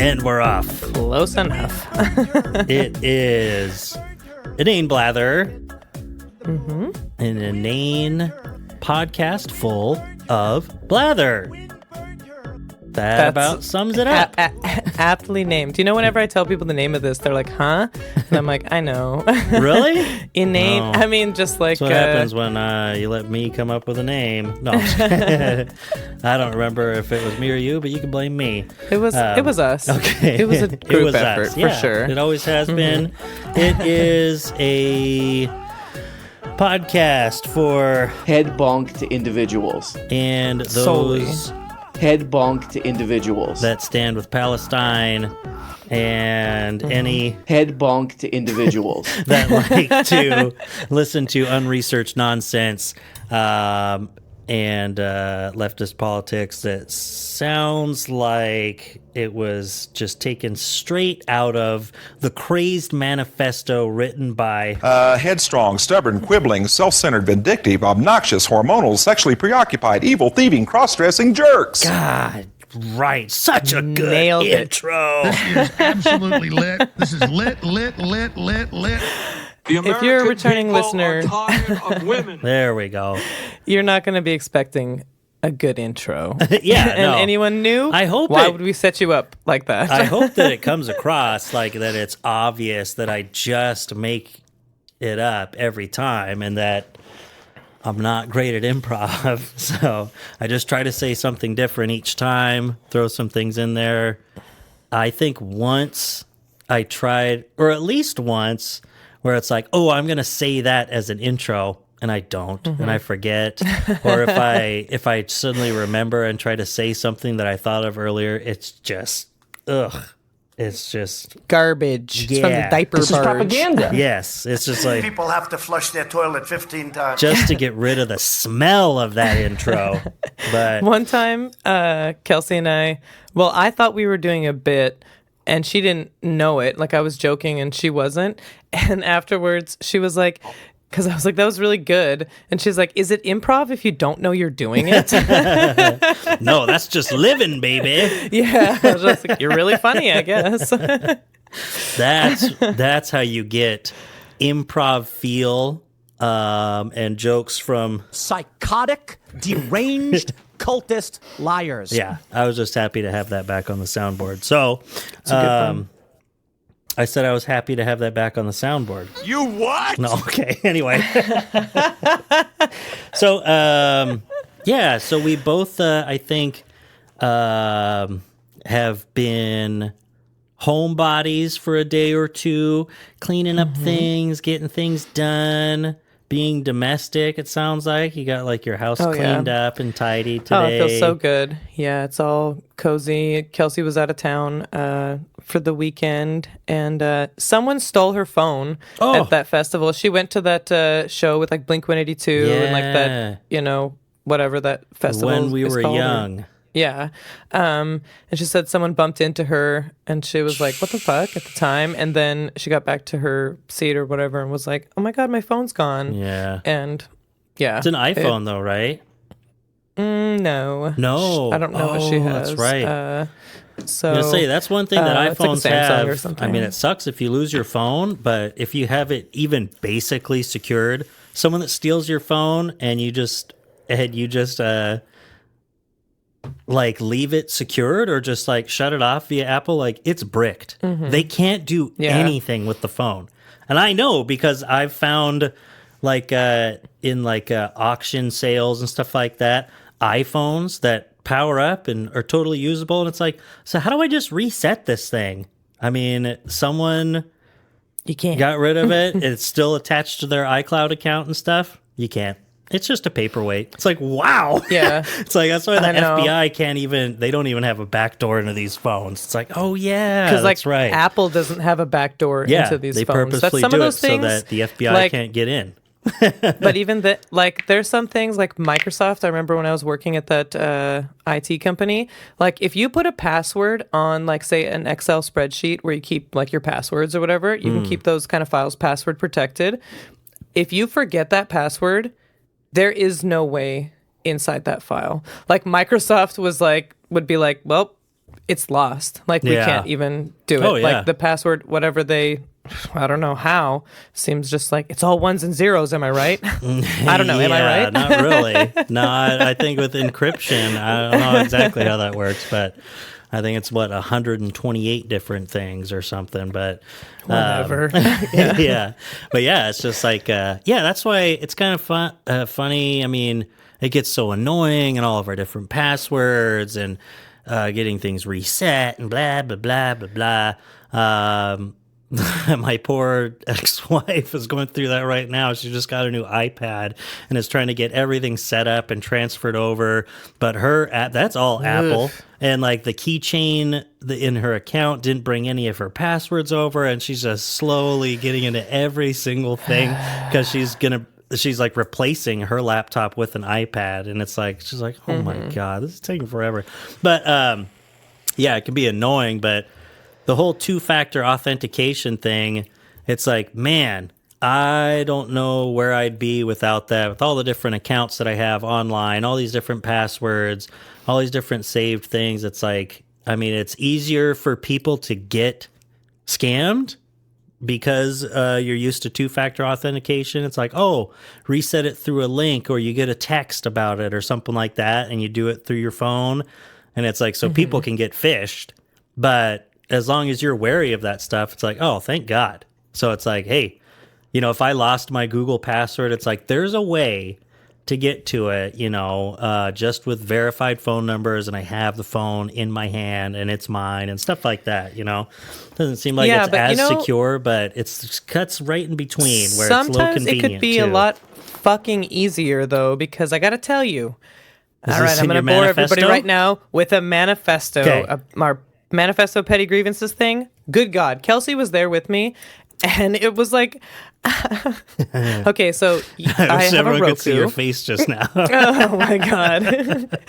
And we're off. Close enough. It is Inane Blather. An inane podcast full of blather. That about sums it up. Aptly named. You know, whenever I tell people the name of this, they're like, huh? And I'm like, I know. Really? Inane. No. I mean, just like... That's what happens when you let me come up with a name. No. I don't remember if it was me or you, but you can blame me. It was us. Okay. It was a group effort, us. for sure. It always has been. It is a podcast for head bonked individuals. And those... Solely. Head bonked individuals. That stand with Palestine and any head bonked individuals that like to listen to unresearched nonsense and leftist politics that sounds like it was just taken straight out of the crazed manifesto written by headstrong, stubborn, quibbling, self-centered, vindictive, obnoxious, hormonal, sexually preoccupied, evil, thieving, cross-dressing jerks. God, right. Such a good Nailed it. intro. This is absolutely lit. This is lit. If you're a returning listener, of women. There we go. you're not going to be expecting a good intro. Yeah, And no. anyone new? I hope Why it- would we set you up like that? I hope that it comes across like that it's obvious that I just make it up every time and that I'm not great at improv. So I just try to say something different each time, throw some things in there. I think once I tried, or at least once, where it's like, oh, I'm going to say that as an intro. And I don't, and I forget. Or if I suddenly remember and try to say something that I thought of earlier, it's just, it's just Garbage. It's from the Yeah. diaper This is barge. propaganda. yes. It's just like People have to flush their toilet 15 times. just to get rid of the smell of that intro. But One time, Kelsey and I thought we were doing a bit, and she didn't know it. Like, I was joking, and she wasn't. And afterwards, she was like... Because I was like, that was really good. And she's like, is it improv if you don't know you're doing it? no, that's just living, baby. Yeah. I was just like, you're really funny, I guess. That's how you get improv feel and jokes from. Psychotic, deranged, cultist liars. Yeah, I was just happy to have that back on the soundboard. So, It's a good one. I said I was happy to have that back on the soundboard. You what? No, okay. Anyway. So, yeah, so we both, I think, have been homebodies for a day or two, cleaning up things, getting things done, being domestic, it sounds like. You got, like, your house cleaned up and tidy today. Oh, it feels so good. Yeah, it's all cozy. Kelsey was out of town for the weekend, and someone stole her phone at that festival. She went to that show with like Blink-182 and like that, you know, whatever that festival When we is were called. young. Yeah. And she said someone bumped into her, and she was like, what the fuck at the time? And then she got back to her seat or whatever and was like, oh my God, my phone's gone. Yeah. And yeah. It's an iPhone, though, right? No. No. I don't know what she has. That's right. So I was gonna say that's one thing that it's like a iPhones Samsung or have. something. I mean, it sucks if you lose your phone, but if you have it even basically secured, someone that steals your phone and you just like leave it secured or just like shut it off via Apple, like it's bricked. They can't do anything with the phone. And I know because I've found like in like auction sales and stuff like that, iPhones that power up and are totally usable, and it's like, so how do I just reset this thing? I mean, someone you can't. got rid of it. It's still attached to their iCloud account and stuff. You can't. It's just a paperweight. It's like, wow. Yeah. It's like, that's why the I know. FBI they don't even have a back door into these phones. It's like, oh yeah, Because that's like right. Apple doesn't have a back door Yeah, into these they phones. purposely That's some do of it those things so that the FBI like, can't get in. But even that, like, there's some things like Microsoft. I remember when I was working at that IT company, like if you put a password on, like, say, an Excel spreadsheet where you keep like your passwords or whatever, you can keep those kind of files password protected. If you forget that password, there is no way inside that file. Like Microsoft would be like, well, it's lost. Like we Yeah. can't even do it. Oh, yeah. Like the password, whatever I don't know how, seems just like it's all ones and zeros. Am I right? I don't know. Am I right? Not really. No, I think with encryption, I don't know exactly how that works, but I think it's 128 different things or something. But Whatever. yeah. But yeah, it's just like that's why it's kind of funny. I mean, it gets so annoying and all of our different passwords and getting things reset and blah blah blah blah blah. My poor ex-wife is going through that right now. She just got a new iPad and is trying to get everything set up and transferred over. But her app, that's all Apple. And like the keychain in her account didn't bring any of her passwords over. And she's just slowly getting into every single thing because she's like replacing her laptop with an iPad. And it's like, she's like, oh my God, this is taking forever. But yeah, it can be annoying, but the whole two-factor authentication thing, it's like, man, I don't know where I'd be without that, with all the different accounts that I have online, all these different passwords, all these different saved things. It's like, I mean, it's easier for people to get scammed because you're used to two-factor authentication. It's like, oh, reset it through a link, or you get a text about it or something like that, and you do it through your phone. And it's like, so people can get phished, but as long as you're wary of that stuff, it's like, oh, thank God. So it's like, hey, if I lost my Google password, it's like, there's a way to get to it, just with verified phone numbers, and I have the phone in my hand and it's mine and stuff like that, Doesn't seem like it's as secure, but it's cuts right in between where it's a little convenient. Sometimes it could be a lot fucking easier, though, because I got to tell you. All right, I'm going to bore everybody right now with a manifesto. Okay. Our manifesto petty grievances thing. Good God. Kelsey was there with me, and it was like, okay, so I have a Roku. Could see your face just now. Oh my God.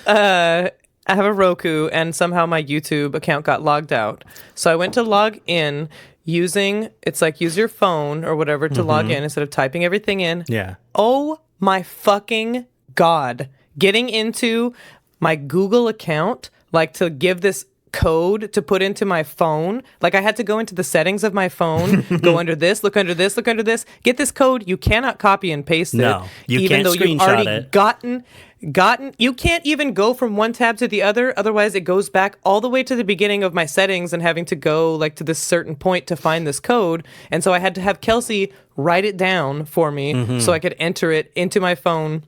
I have a Roku, and somehow my YouTube account got logged out. So I went to log in using, it's like use your phone or whatever to log in instead of typing everything in. Yeah. Oh my fucking God. Getting into my Google account, like to give this code to put into my phone. Like I had to go into the settings of my phone, go under this, look under this, look under this, get this code. You cannot copy and paste it. No, you even can't though you've screenshot already it. gotten you can't even go from one tab to the other, otherwise it goes back all the way to the beginning of my settings and having to go like to this certain point to find this code. And so I had to have Kelsey write it down for me so I could enter it into my phone.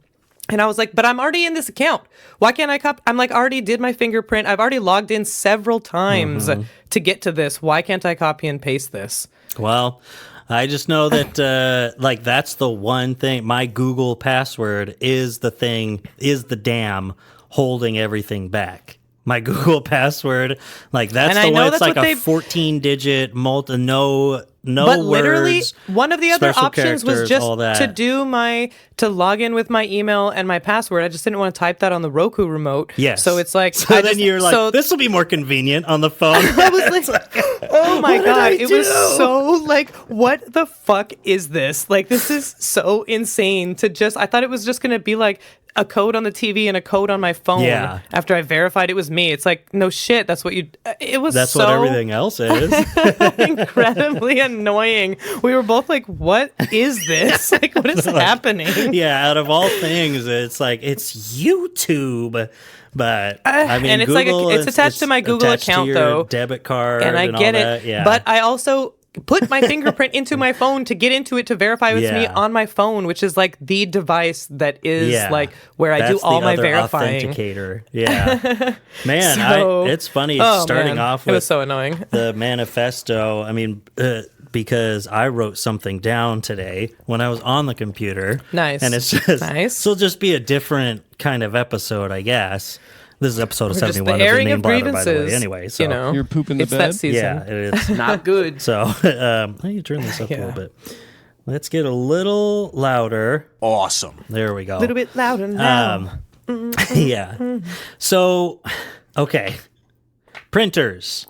And I was like, but I'm already in this account. Why can't I copy? I'm like, already did my fingerprint. I've already logged in several times to get to this. Why can't I copy and paste this? Well, I just know that like that's the one thing. My Google password is the dam holding everything back. My Google password, like that's And the I know one. It's that's like what a 14-digit no But words, literally, one of the other special options was characters, all just that. to log in with my email and my password. I just didn't want to type that on the Roku remote. Yes. So it's like, so then you're like, this will be more convenient on the phone. I was like, oh my God. It was so like, what the fuck is this? Like, this is so insane to just, I thought it was just going to be like a code on the TV and a code on my phone. Yeah. After I verified it was me. It's like, no shit. That's what That's what everything else is. incredibly annoying. We were both like, what is this? Like, what is happening? Yeah, out of all things, it's like, it's YouTube. But I mean, and it's Google like it's attached to my Google attached to account your though, debit card, and I get all it. That. Yeah. But I also put my fingerprint into my phone to get into it to verify it's me Yeah. on my phone, which is like the device that is like where I do That's all the my other verifying. Authenticator. Yeah, man, So- it's funny starting off it with was so annoying. the manifesto. I mean, because I wrote something down today when I was on the computer. Nice. And it's just Nice. So it'll just be a different kind of episode, I guess. This is episode Or just the 71 airing Inane of Blather, by the way. grievances. Anyway, so You know, You're pooping the it's bed? that season. yeah, it is. Not good. So, let me turn this up a little bit. Let's get a little louder. Awesome. There we go. A little bit louder now. Yeah. So, okay. Printers.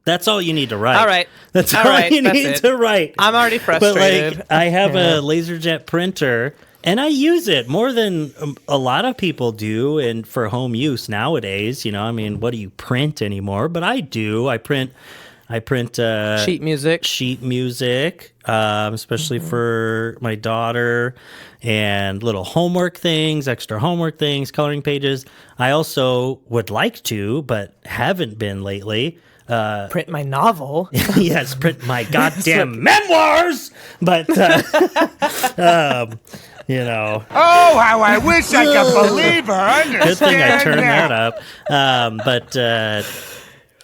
That's all you need to write. All right. That's All all right, you that's need it. to write. I'm already frustrated. But like, I have a LaserJet printer, And I use it more than a lot of people do, and for home use nowadays. You know, I mean, what do you print anymore? But I do. I print Sheet music. Especially for my daughter, and little homework things, extra homework things, coloring pages. I also would like to, but haven't been lately. Print my novel. Yes, print my goddamn memoirs. But you know, Oh, how I wish I could believe her. good thing I Understand turned now. that up.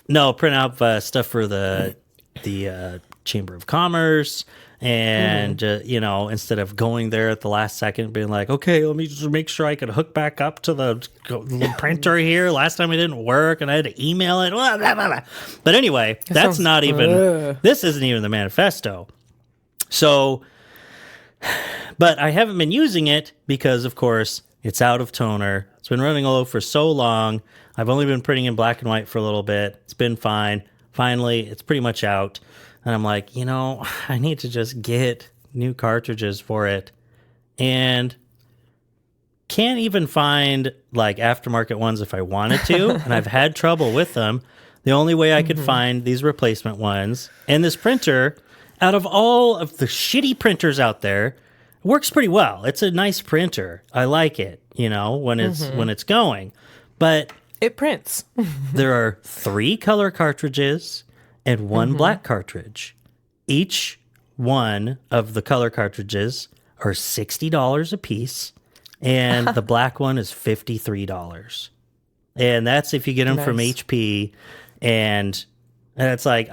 No, print out stuff for the Chamber of Commerce, and you know, instead of going there at the last second, being like, okay, let me just make sure I can hook back up to the printer here. Last time it didn't work, and I had to email it. Blah, blah, blah, blah. But anyway, that's sounds- not even. This isn't even the manifesto. So, but I haven't been using it because, of course, it's out of toner. It's been running low for so long. I've only been printing in black and white for a little bit. It's been fine. Finally, it's pretty much out. And I'm like, you know, I need to just get new cartridges for it. And can't even find like aftermarket ones if I wanted to. And I've had trouble with them. The only way I could find these replacement ones, and this printer, out of all of the shitty printers out there, works pretty well. It's a nice printer. I like it, you know, when it's going. But It prints. there are 3 color cartridges and 1 black cartridge. Each one of the color cartridges are $60 a piece, and the black one is $53. And that's if you get them from Nice. HP. And it's like,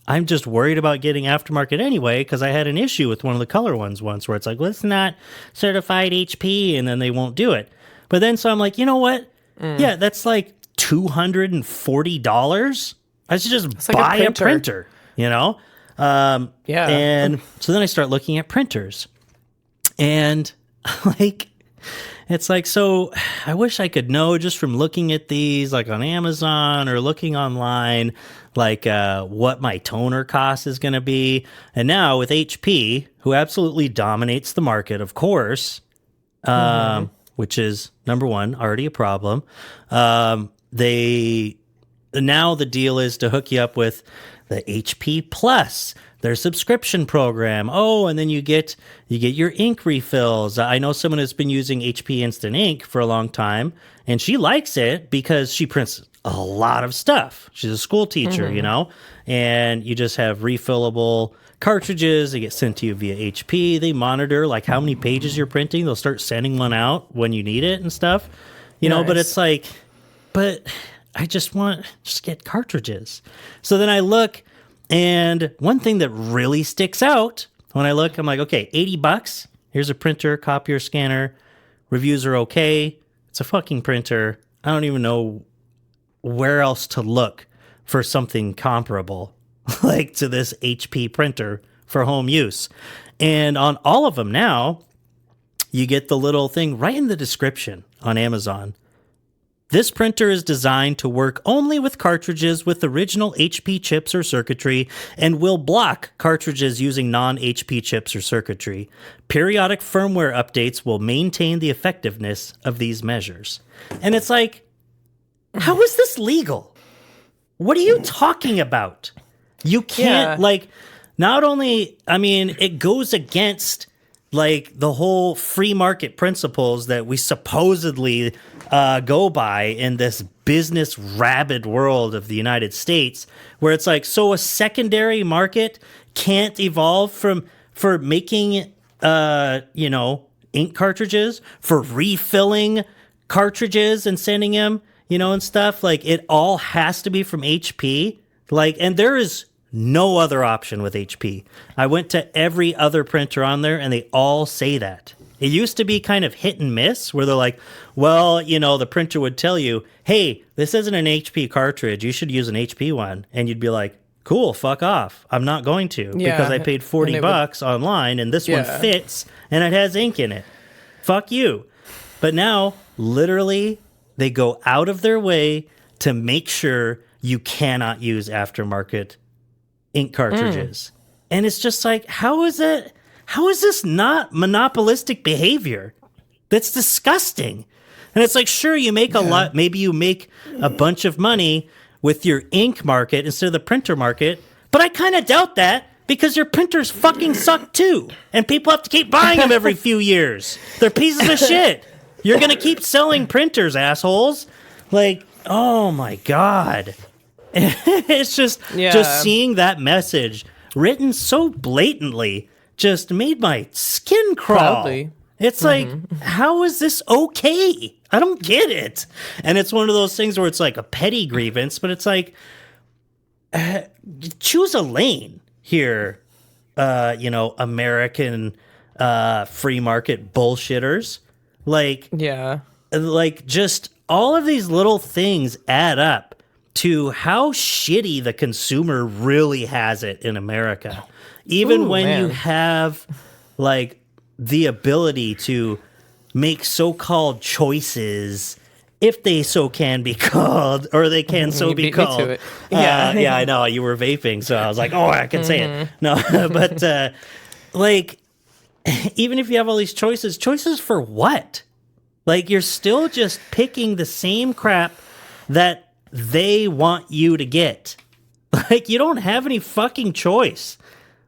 I'm just worried about getting aftermarket anyway, because I had an issue with one of the color ones once where it's like, well, it's not certified HP, and then they won't do it. But then so I'm like, you know what? Yeah, that's like $240. I should just like a buy a printer. printer, you know? Yeah. And so then I start looking at printers. And like, it's like, so I wish I could know just from looking at these, like on Amazon or looking online, like what my toner cost is going to be. And now with HP, who absolutely dominates the market, of course, which is number one, already a problem. Now the deal is to hook you up with the HP Plus, their subscription program. Oh, and then you get your ink refills. I know someone who's been using HP Instant Ink for a long time, and she likes it because she prints a lot of stuff. She's a school teacher, you know, and you just have refillable cartridges. They get sent to you via HP. They monitor like how many pages you're printing. They'll start sending one out when you need it and stuff, you know, but Nice. it's like, but I just get cartridges. So then I look, and one thing that really sticks out when I look, I'm like, okay, $80. Here's a printer, copier, scanner. Reviews are okay. It's a fucking printer. I don't even know where else to look for something comparable like to this HP printer for home use. And on all of them now, you get the little thing right in the description on Amazon. This printer is designed to work only with cartridges with original HP chips or circuitry and will block cartridges using non-HP chips or circuitry. Periodic firmware updates will maintain the effectiveness of these measures. And it's like, how is this legal? What are you talking about? You can't, Yeah. like, not only, I mean, it goes against like the whole free market principles that we supposedly go by in this business rabid world of the United States, where it's like, so a secondary market can't evolve for making ink cartridges, for refilling cartridges and sending them, and stuff. Like, it all has to be from HP. Like, and there is no other option with HP. I went to every other printer on there, and they all say that. It used to be kind of hit and miss, where they're like, well, the printer would tell you, hey, this isn't an HP cartridge. You should use an HP one. And you'd be like, cool, fuck off. I'm not going to, because I paid $40 online, and this one fits, and it has ink in it. Fuck you. But now, literally, they go out of their way to make sure you cannot use aftermarket ink cartridges. And it's just like, how is how is this not monopolistic behavior? That's disgusting. And it's like, sure, you make a lot. Maybe you make a bunch of money with your ink market instead of the printer market. But I kind of doubt that because your printers fucking suck too. And people have to keep buying them every few years. They're pieces of shit. You're going to keep selling printers, assholes. Like, oh my God. It's just seeing that message written so blatantly just made my skin crawl. Proudly. It's like, how is this okay? I don't get it. And it's one of those things where it's like a petty grievance, but it's like, choose a lane here, American free market bullshitters. Like just all of these little things add up to how shitty the consumer really has it in America. Even when you have like the ability to make so-called choices, if they so can be called, or they can so be called. To it. Yeah, I know you were vaping, so I was like, oh, I can say it. No, but like, even if you have all these choices for what? Like, you're still just picking the same crap that they want you to get. Like, you don't have any fucking choice.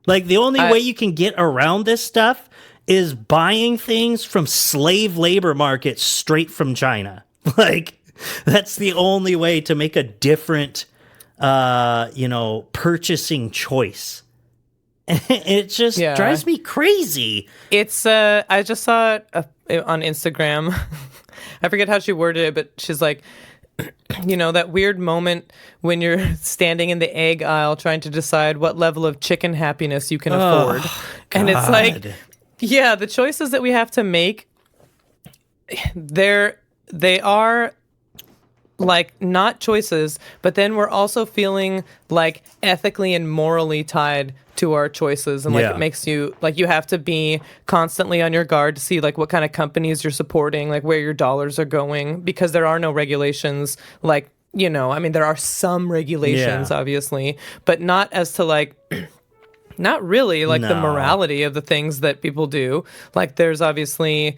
Like, the only way you can get around this stuff is buying things from slave labor markets straight from China. Like, that's the only way to make a different, purchasing choice. It just drives me crazy. It's, I just saw it on Instagram. I forget how she worded it, but she's like, that weird moment when you're standing in the egg aisle trying to decide what level of chicken happiness you can afford. And it's like, yeah, the choices that we have to make, they are like not choices, but then we're also feeling like ethically and morally tied to our choices. And like it makes you like you have to be constantly on your guard to see like what kind of companies you're supporting, like where your dollars are going, because there are no regulations. Like, there are some regulations, obviously, but not as to like not really like the morality of the things that people do. Like there's obviously,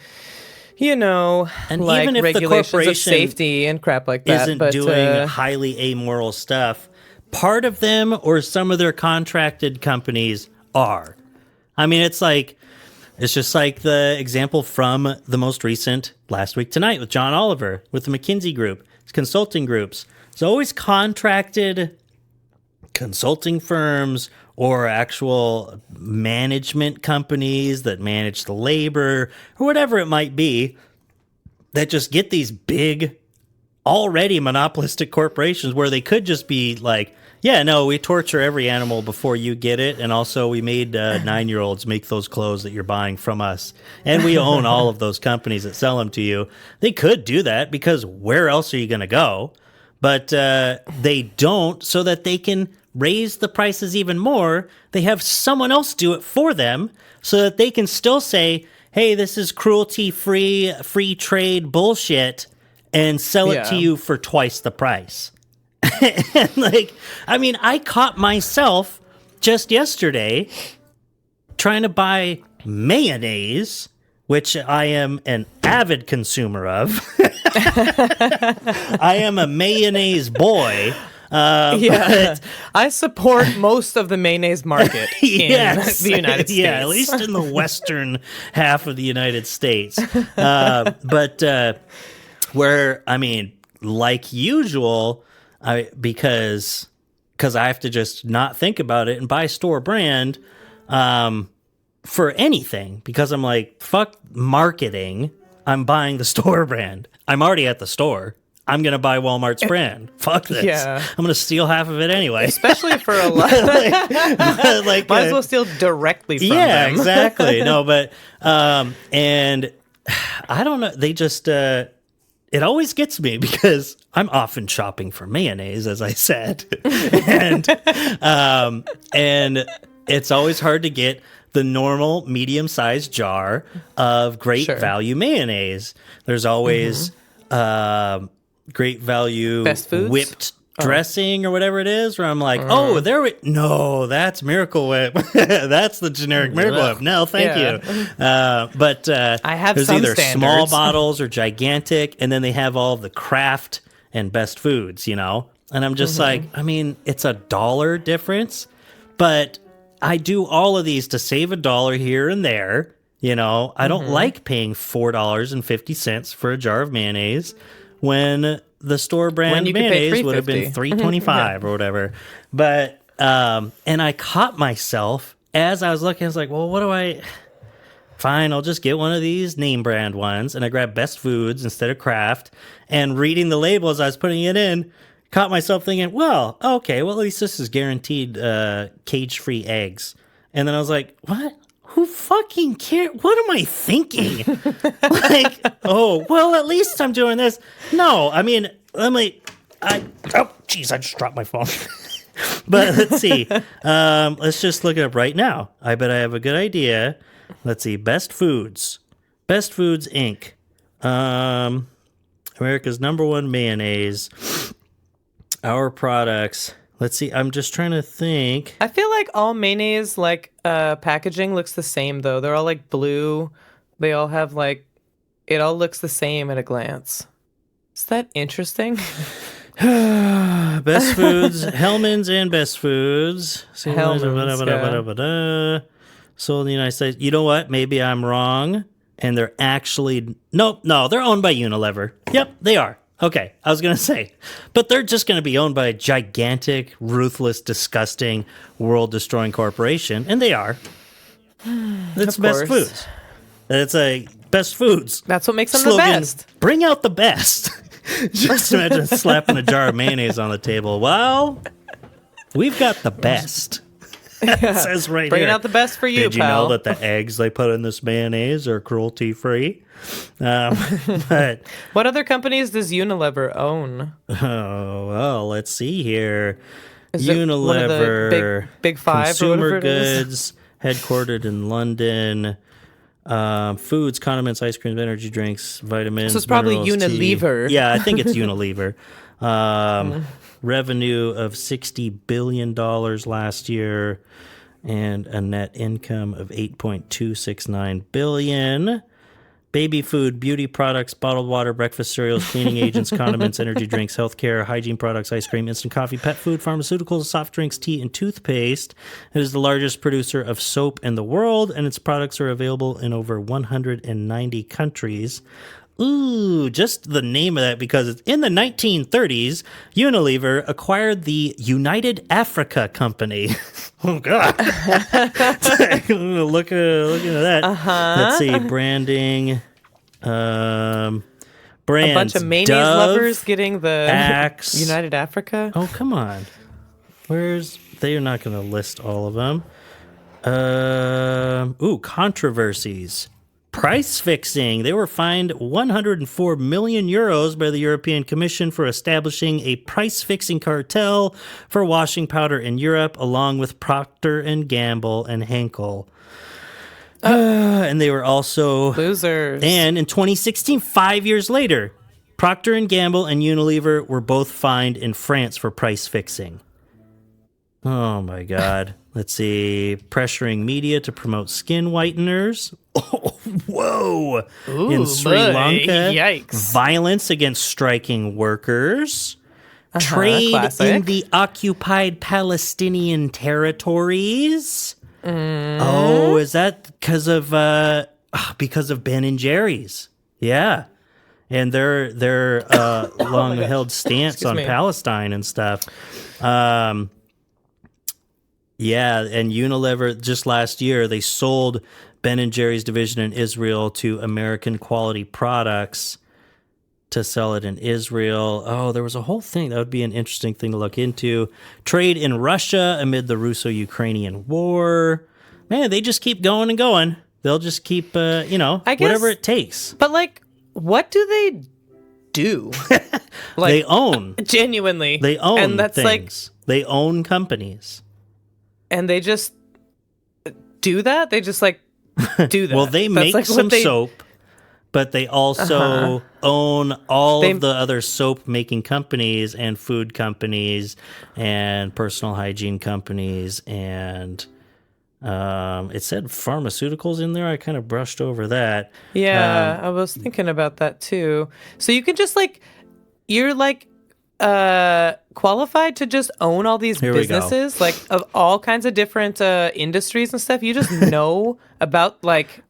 and like even if regulations the of safety and crap like that. Isn't but, doing highly amoral stuff, part of them or some of their contracted companies are. I mean, it's just like the example from the most recent Last Week Tonight with John Oliver, with the McKinsey Group. It's consulting groups. It's always contracted consulting firms or actual management companies that manage the labor or whatever it might be that just get these big, already monopolistic corporations where they could just be like, yeah, no, we torture every animal before you get it. And also we made 9-year-olds make those clothes that you're buying from us. And we own all of those companies that sell them to you. They could do that because where else are you going to go? But they don't, so that they can raise the prices even more. They have someone else do it for them so that they can still say, hey, this is cruelty-free, free trade bullshit, and sell it to you for twice the price. And I caught myself just yesterday trying to buy mayonnaise, which I am an avid consumer of. I am a mayonnaise boy. I support most of the mayonnaise market in the United States. Yeah, at least in the western half of the United States. But where, like usual, because I have to just not think about it and buy store brand for anything, because I'm like, fuck marketing. I'm buying the store brand. I'm already at the store. I'm going to buy Walmart's brand. Fuck this. Yeah. I'm going to steal half of it anyway. Especially for a lot. Might as well steal directly from them. Yeah, exactly. No, but, and I don't know. They just, it always gets me because I'm often shopping for mayonnaise, as I said. and it's always hard to get the normal medium-sized jar of great value mayonnaise. There's always, Great Value Best Foods? whipped dressing or whatever it is, where I'm like, oh, no, that's Miracle Whip. That's the generic Miracle Whip. No, thank you. But I have there's some either small standards. bottles or gigantic, and then they have all of the craft and best foods, you know? And I'm just like, I mean, it's $1 difference, but I do all of these to save $1 here and there. You know, I don't like paying $4.50 for a jar of mayonnaise when the store brand you could pay mayonnaise would have been $3.25 or whatever. But and I caught myself as I was looking. I was like, well, what do I? Fine, I'll just get one of these name brand ones, and I grabbed Best Foods instead of Kraft. And reading the label as I was putting it in, caught myself thinking, well, okay, well at least this is guaranteed cage-free eggs. And then I was like, what? Who fucking cares? What am I thinking? Like, oh, well, at least I'm doing this. No, I mean, oh, jeez, I just dropped my phone. But let's see. Let's just look it up right now. I bet I have a good idea. Let's see. Best Foods. Best Foods, Inc. America's #1 mayonnaise. Our products. Let's see. I'm just trying to think. I feel like all mayonnaise packaging looks the same though. They're all like blue. They all have like it all looks the same at a glance. Is that interesting? Best Foods, Hellman's and Best Foods. Hellmann's, Sold in the United States. You know what? Maybe I'm wrong. And they're actually no, they're owned by Unilever. Yep, they are. Okay, I was going to say, but they're just going to be owned by a gigantic, ruthless, disgusting, world-destroying corporation, and they are. It's Best Foods. It's a Best Foods. That's what makes them slogan, the best. Bring out the best. Just imagine slapping a jar of mayonnaise on the table. Well, we've got the best. It says right Bringing here. out the best for you, Did you pal. know that the eggs they put in this mayonnaise are cruelty-free? But What other companies does Unilever own? oh, well, let's see here. Is it one of the Unilever, big five or consumer whatever it is? goods, headquartered in London. Foods, condiments, ice creams, energy drinks, vitamins. So it's probably minerals, tea. Unilever. Yeah, I think it's Unilever. Revenue of $60 billion last year, and a net income of $8.269 billion. Baby food, beauty products, bottled water, breakfast cereals, cleaning agents, condiments, energy drinks, healthcare, hygiene products, ice cream, instant coffee, pet food, pharmaceuticals, soft drinks, tea, and toothpaste. It is the largest producer of soap in the world, and its products are available in over 190 countries. Ooh, just the name of that, because it's in the 1930s, Unilever acquired the United Africa Company. Oh, God. Look into that. Let's see, branding. Brands. A bunch of mayonnaise Dove, lovers getting the Axe. United Africa. Oh, come on. They're not going to list all of them. Controversies. Price fixing. They were fined 104 million euros by the European Commission for establishing a price fixing cartel for washing powder in Europe, along with Procter and Gamble and Henkel. And they were also Losers. And in 2016, 5 years later, Procter and Gamble and Unilever were both fined in France for price fixing. Oh my God. Let's see. Pressuring media to promote skin whiteners. Oh, whoa. Ooh, in Sri boy. Lanka. Yikes. Violence against striking workers. Trade classic. in the occupied Palestinian territories. Oh, is that because of Ben and Jerry's? Yeah. And their long-held stance Excuse on me. Palestine and stuff. Yeah, and Unilever, just last year, they sold Ben & Jerry's division in Israel to American Quality Products to sell it in Israel. Oh, there was a whole thing. That would be an interesting thing to look into. Trade in Russia amid the Russo-Ukrainian war. Man, they just keep going and going. They'll just keep, I guess- whatever it takes. But like, what do they do? Like, They own. genuinely. They own and that's things. They own companies. and they just do that. They just like do that. Well, they That's, make like, what some they- soap, but they also own all of the other soap making companies and food companies and personal hygiene companies, and it said pharmaceuticals in there. I kind of brushed over that. Yeah, I was thinking about that too. So you can just you're qualified to just own all these Here we go. businesses, like of all kinds of different industries and stuff. You just know about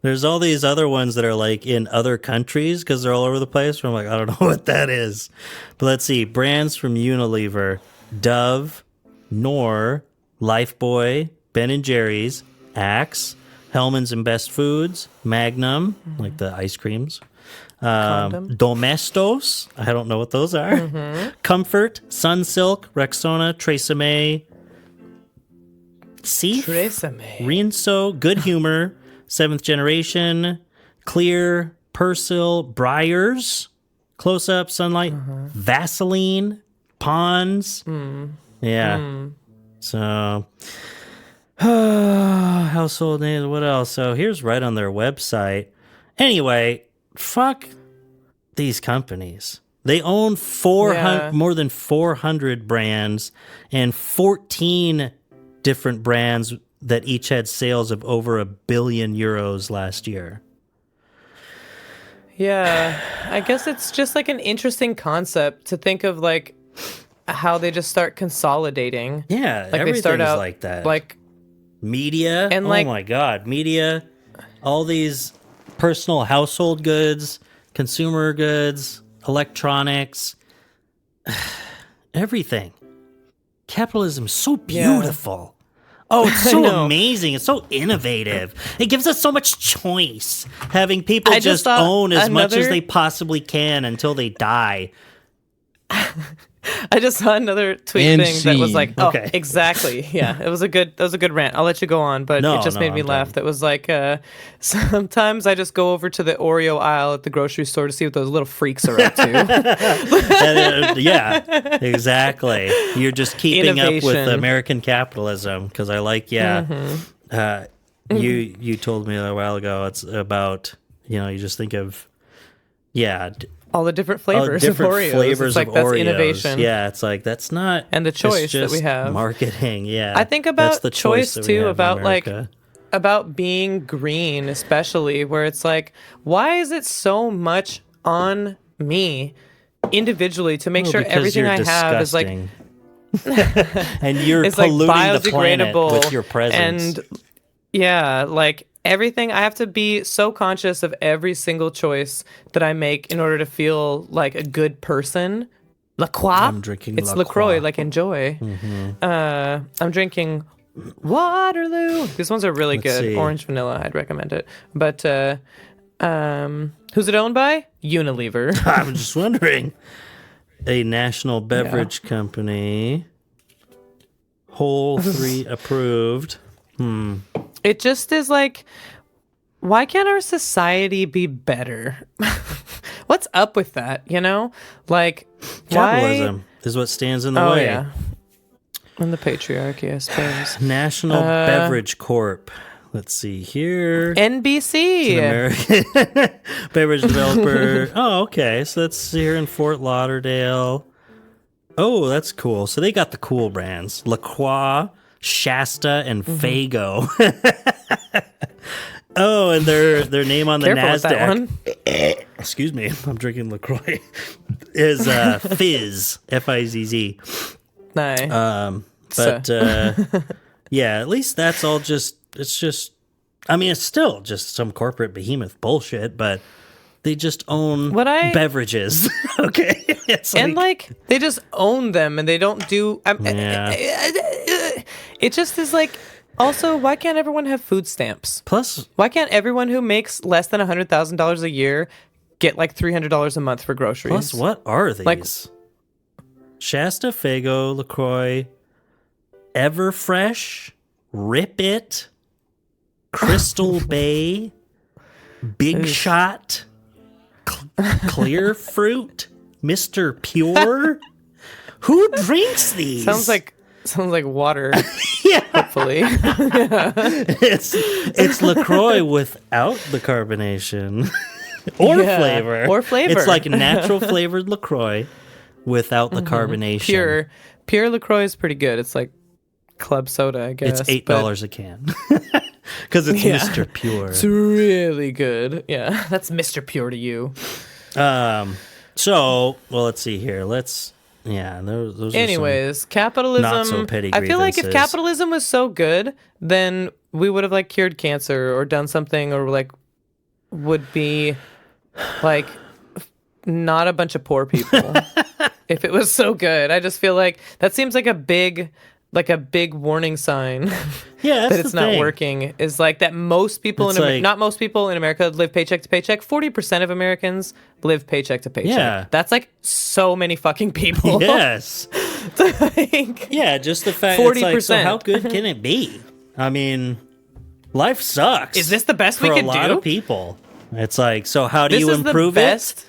There's all these other ones that are like in other countries because they're all over the place. Where I'm like, I don't know what that is. But let's see. Brands from Unilever, Dove, Knorr, Lifebuoy, Ben & Jerry's, Axe, Hellman's and Best Foods, Magnum, like the ice creams, Domestos, I don't know what those are, Comfort, Sunsilk, Rexona, Tresemme, Seif, Rinso, Good Humor, Seventh Generation, Clear, Persil, Breyers, Close Up, Sunlight, Vaseline, Pond's. Yeah. So, household names, what else? So here's right on their website. Anyway, fuck these companies. They own more than 400 brands and 14 different brands that each had sales of over €1 billion last year. Yeah, I guess it's just an interesting concept to think of how they just start consolidating. Yeah, they start out like that. Media, and oh my God, media, all these personal household goods, consumer goods, electronics, everything. Capitalism is so beautiful. Oh, it's so amazing. It's so innovative. It gives us so much choice. Having people just own as much as they possibly can until they die. I just saw another tweet thing that was okay. Exactly. Yeah, that was a good rant. I'll let you go on, but it just made me laugh. That was sometimes I just go over to the Oreo aisle at the grocery store to see what those little freaks are up to. Yeah, exactly. You're just keeping up with American capitalism because I you told me a while ago it's about, you just think of, all the different flavors of Oreos. It's of that's Oreos. Innovation. Yeah, it's that's not... And the choice that we have. Marketing, yeah. I think about that's the choice too, about about being green, especially, where it's why is it so much on me individually to make sure everything I have is and you're polluting the planet with your presence. And everything, I have to be so conscious of every single choice that I make in order to feel like a good person. La Croix? I'm drinking It's LaCroix, enjoy. I'm drinking Waterloo. These ones are really good. See. Orange vanilla, I'd recommend it. But who's it owned by? Unilever. I'm just wondering. A national beverage company. Whole 3 approved. It just is why can't our society be better? What's up with that, Capitalism is what stands in the way. Yeah. And the patriarchy, I suppose. National Beverage Corp. Let's see here. NBC. American beverage developer. Oh, okay. So that's here in Fort Lauderdale. Oh, that's cool. So they got the cool brands. La Croix, Shasta, and Faygo. Oh, and their name on the NASDAQ. Excuse me, I'm drinking LaCroix. Is Fizz, Fizz. Nice. But yeah, at least that's all just. It's just. I mean, it's still just some corporate behemoth bullshit, but they just own beverages. Okay, it's they just own them, and they don't do. It just is also, why can't everyone have food stamps? Plus, why can't everyone who makes less than $100,000 a year get $300 a month for groceries? Plus, what are these? Shasta, Faygo, LaCroix, Everfresh, Rip It, Crystal Bay, Big Shot, Clear Fruit, Mr. Pure. Who drinks these? Sounds like water. Yeah. Hopefully. It's LaCroix without the carbonation. or Yeah, flavor. or flavor. It's like natural flavored LaCroix without the carbonation. Pure LaCroix is pretty good. It's like club soda, I guess. It's $8 a can because it's Yeah. Mr. Pure. It's really good. Yeah, that's Mr. Pure to you. So, well, let's see here. Those are some Anyways, capitalism. not so petty I feel like if grievances. capitalism was so good, then we would have like cured cancer or done something, or like would be like not a bunch of poor people. If it was so good, I just feel like that seems like a big warning sign. Yeah, that's that it's the not thing. working is like that most people It's in like- not most people in America live paycheck to paycheck. 40% of Americans live paycheck to paycheck. Yeah. That's like so many fucking people. Yes. Like, Yeah, just the fact it's like, so 40%. how good can it be? I mean, life sucks. Is this the best for we a can lot do? of people? It's like, so how do this you is improve the best.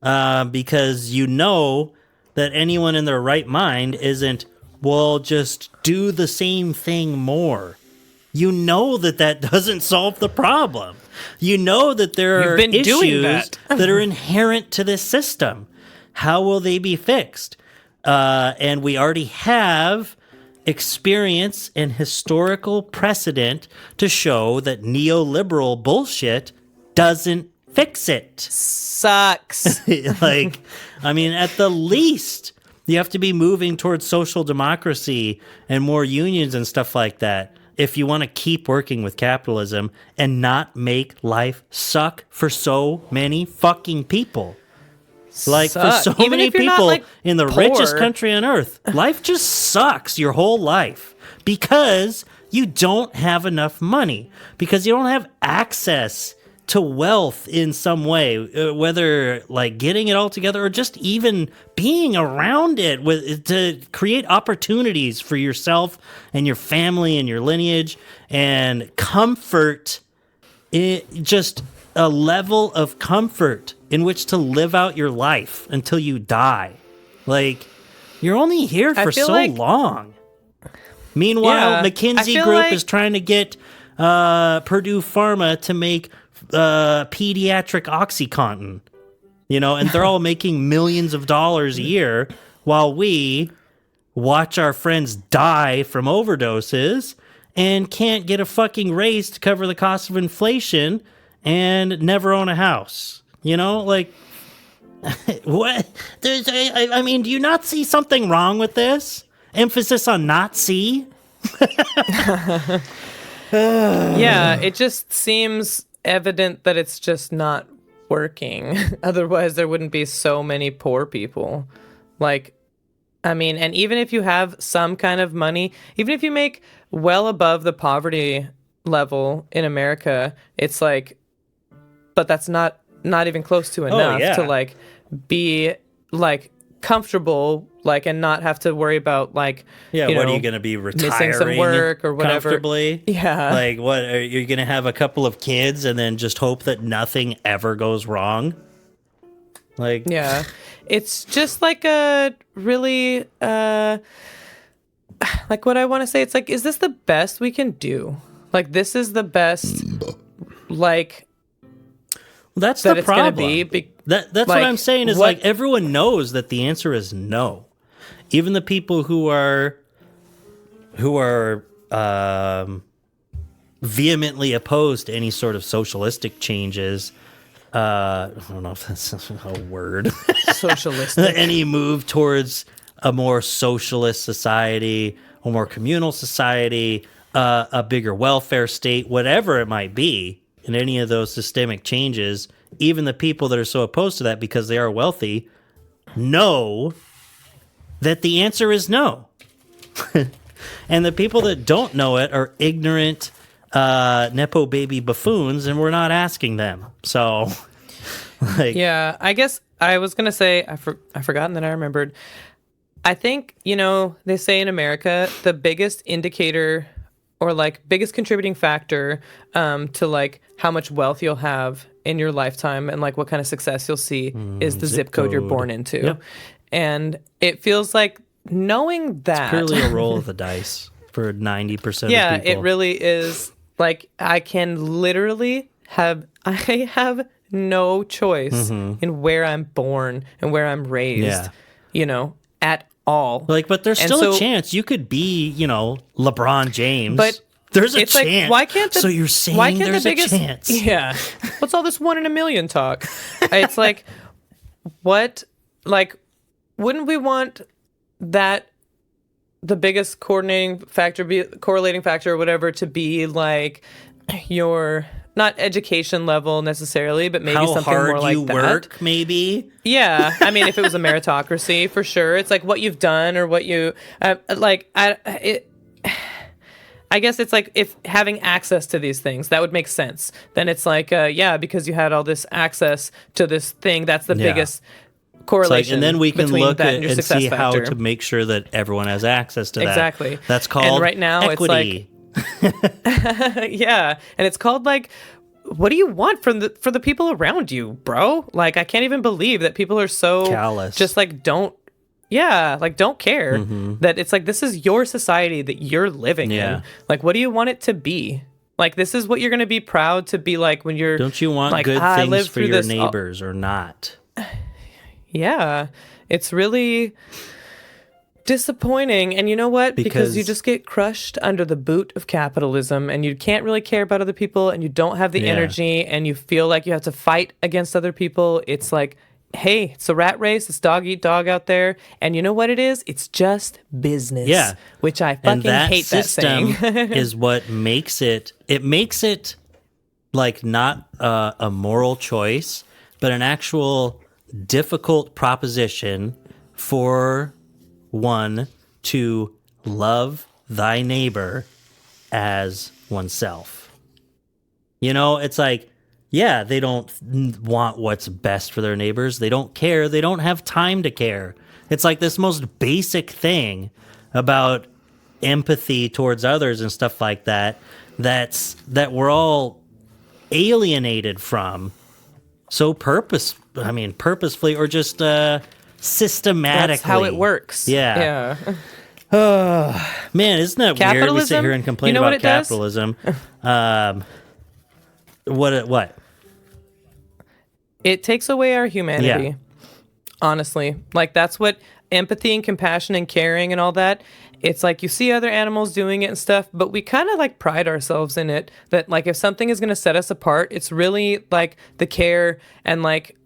it? Because you know that anyone in their right mind isn't, well, just do the same thing more. You know that doesn't solve the problem. You know that there are You've been doing issues that. that are inherent to this system. How will they be fixed? And we already have experience and historical precedent to show that neoliberal bullshit doesn't fix it. Sucks. Like, I mean, at the least, you have to be moving towards social democracy and more unions and stuff like that if you want to keep working with capitalism and not make life suck for so many fucking people. Like, Suck. for so Even many if you're not, people like, in the poor. richest country on earth, life just sucks your whole life because you don't have enough money, because you don't have access to wealth in some way, whether like getting it all together or just even being around it to create opportunities for yourself and your family and your lineage and comfort, just a level of comfort in which to live out your life until you die. Like, you're only here I for feel so like- long. Meanwhile, Yeah, I McKinsey feel Group like- is trying to get Purdue Pharma to make pediatric OxyContin, and they're all making millions of dollars a year while we watch our friends die from overdoses and can't get a fucking raise to cover the cost of inflation and never own a house. Like, what? I mean, do you not see something wrong with this? Emphasis on not see? Yeah, it just seems evident that it's just not working. Otherwise, there wouldn't be so many poor people. Like, I mean, and even if you have some kind of money, even if you make well above the poverty level in America, it's like, but that's not even close to enough yeah. to like be like comfortable, like, and not have to worry about like, Yeah, you what know, are you going to be retiring missing some work or whatever. comfortably? Yeah. Like, what, are you going to have a couple of kids and then just hope that nothing ever goes wrong? Like, Yeah. It's just like a really like what I want to say. It's like, is this the best we can do? Like, this is the best, like, that's that the it's going to problem. be. That's what like, I'm saying is what- like everyone knows that the answer is no. Even the people who are vehemently opposed to any sort of socialistic changes. I don't know if that's a word. Socialistic. Any move towards a more socialist society, a more communal society, a bigger welfare state, whatever it might be, in any of those systemic changes, even the people that are so opposed to that because they are wealthy know that the answer is no. And the people that don't know it are ignorant Nepo baby buffoons, and we're not asking them. So, like, Yeah, I guess I was gonna say I forgot, and then I remembered. I think they say in America the biggest indicator or like biggest contributing factor to like how much wealth you'll have in your lifetime and like what kind of success you'll see is the zip code you're born into. Yep. And it feels like knowing that purely a roll of the dice for 90% of yeah, people. it really is. Like, I have no choice in where I'm born and where I'm raised, at all. Like, but there's And still a so- chance you could be, LeBron James. But there's a it's chance. like, why can't the, so you're saying why can't there's the biggest, a chance? Yeah. What's all this 1 in a million talk? It's like, what? Like, wouldn't we want that the biggest correlating factor or whatever to be like your not education level necessarily, but maybe How something hard more like you that. work, maybe. Yeah, I mean, if it was a meritocracy, for sure, it's like what you've done or what you I guess it's like if having access to these things, that would make sense. Then it's like, because you had all this access to this thing, that's the biggest correlation. And then we can between look that at and your and success see how factor. to make sure that everyone has access to that. Exactly. That's called And right now equity. it's like, yeah, and it's called like, what do you want for the people around you, bro? Like, I can't even believe that people are so Callous. just like don't care that it's like, this is your society that you're living in. Like, what do you want it to be? Like, this is what you're going to be proud to be like when you're. Don't you want like, good I things lived for through your this neighbors or not? Yeah, it's really disappointing. And you know what? Because you just get crushed under the boot of capitalism and you can't really care about other people and you don't have the energy and you feel like you have to fight against other people. It's like, hey, it's a rat race. It's dog eat dog out there. And you know what it is? It's just business. Yeah. Which I fucking And that hate that system saying. is what makes it like not a moral choice, but an actual difficult proposition for one to love thy neighbor as oneself. It's like, yeah, they don't want what's best for their neighbors. They don't care. They don't have time to care. It's like this most basic thing about empathy towards others and stuff like that that we're all alienated from so purposefully or just systematically. That's how it works. Yeah. Man, isn't that weird? We sit Capitalism? here and complain You know what about it does? capitalism. What? It takes away our humanity. Yeah. Honestly. Like, that's what empathy and compassion and caring and all that. It's like you see other animals doing it and stuff, but we kind of like pride ourselves in it that like if something is going to set us apart, it's really like the care and like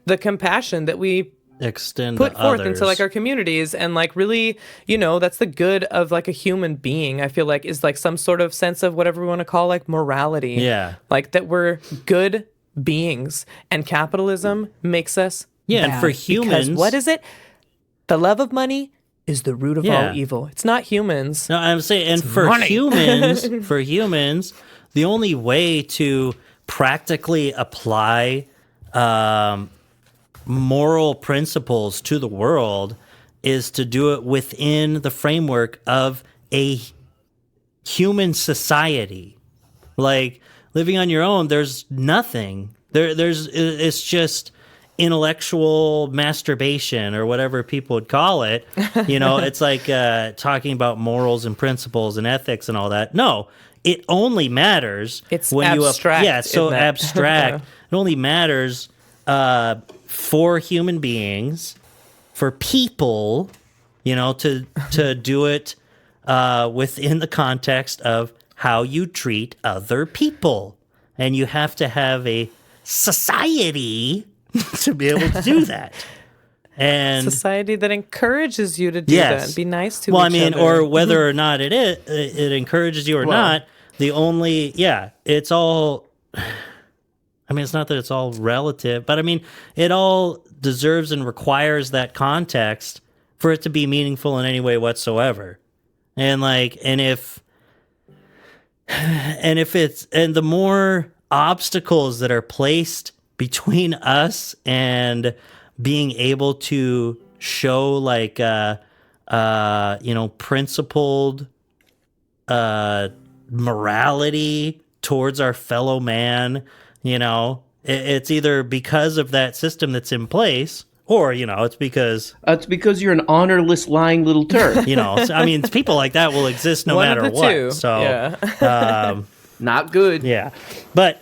the compassion that we Extend put to forth others. into like our communities and like really, that's the good of like a human being. I feel like is like some sort of sense of whatever we want to call like morality. Yeah. Like that we're good beings and capitalism makes us Yeah, and bad. for Because humans- what is it? The love of money is the root of Yeah. all evil. It's not humans. No, I'm saying, and for money. humans, the only way to practically apply moral principles to the world is to do it within the framework of a human society. Like living on your own, there's nothing. It's just intellectual masturbation or whatever people would call it. It's like talking about morals and principles and ethics and all that. No, it only matters It's when abstract, yeah, it's so isn't it? abstract. It only matters for human beings, for people, to do it within the context of how you treat other people. And you have to have a society to be able to do that. And Society that encourages you to do Yes. that and be nice to well, each other. or whether or not it encourages you or not, it's all, it's not that it's all relative, but it all deserves and requires that context for it to be meaningful in any way whatsoever. And the more obstacles that are placed between us and being able to show principled morality towards our fellow man, it's either because of that system that's in place or, it's because, It's because you're an honorless, lying little turd. people like that will exist no One matter of the what. two. So, Yeah. Not good. yeah. But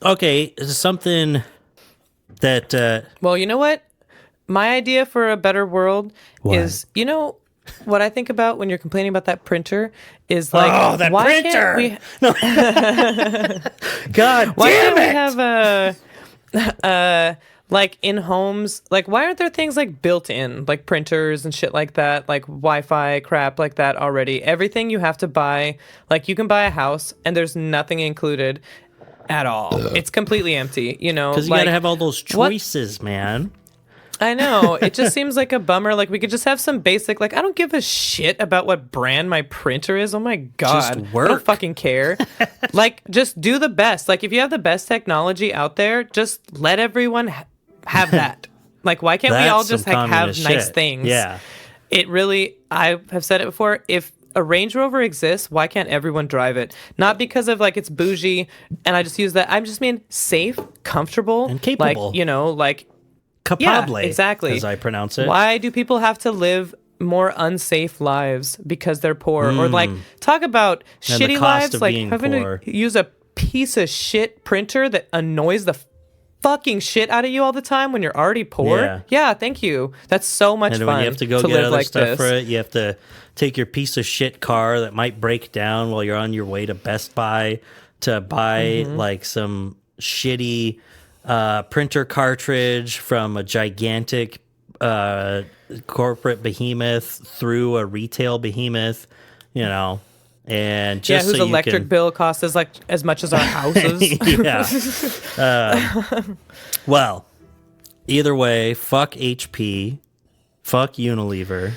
Okay, something that Well, you know what? My idea for a better world is, what I think about when you're complaining about that printer is like, that why printer! Can't we, God why damn can't it! we have a like in homes, like why aren't there things like built in, like printers and shit like that, like Wi-Fi crap like that already? Everything you have to buy, like you can buy a house and there's nothing included at all. It's completely empty, Because you gotta have all those choices, man. I know. It just seems like a bummer. Like we could just have some basic, like I don't give a shit about what brand my printer is. Oh my God. Just work. I don't fucking care. Like just do the best. Like if you have the best technology out there, just let everyone have that. Like why can't we That's all just some like have communist nice shit. things? Yeah. It really, I have said it before, if a Range Rover exists, why can't everyone drive it? Not because of like it's bougie and I just use that. I just mean safe, comfortable, And capable. Like, like Capable, yeah, exactly. as I pronounce it. Why do people have to live more unsafe lives because they're poor? Or like talk about And the shitty cost lives, of like being having poor. to use a piece of shit printer that annoys the fucking shit out of you all the time when you're already poor. Yeah. Thank you. That's so much And fun. when you have to go get live other like stuff this. for it, you have to take your piece of shit car that might break down while you're on your way to Best Buy to buy like some shitty printer cartridge from a gigantic corporate behemoth through a retail behemoth, and just whose so you electric can, bill costs as much as our houses. yeah. Well, either way, fuck HP, fuck Unilever,